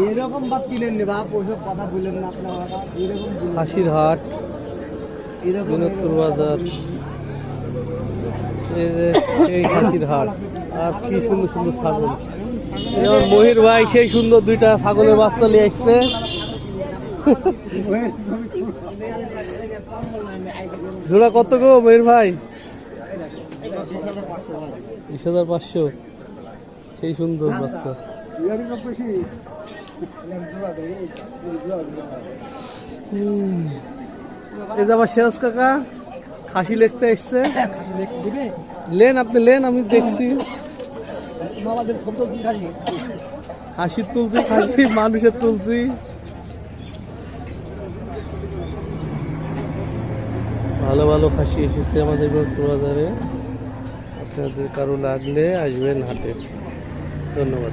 এরকম বাপ কিনেন নি বাপ, ওইসব কথা বললেন না আপনারা। এরকম খাসির হাট, বিনোদপুর বাজার, এই যে এই খাসির হাট। আর কি সুন্দর সুন্দর ছাগল। যেমন মহির ভাই সেই সুন্দর দুইটা ছাগলের বাচ্চা নিয়ে আসছে। জোড়া কত গো মহির ভাই? 20,500। সেই সুন্দর বাচ্চা। এই যে আবার সিরাজ কাকা খাসি লিখতে এসছে। লেন আপনি লেন, আমি দেখছি। হাসির তুলছি, খাসি মানুষের তুলছি। ভালো ভালো খাসি এসেছে আমাদের বাজারে। আপনাদের কারো লাগলে আসবেন হাটে। ধন্যবাদ।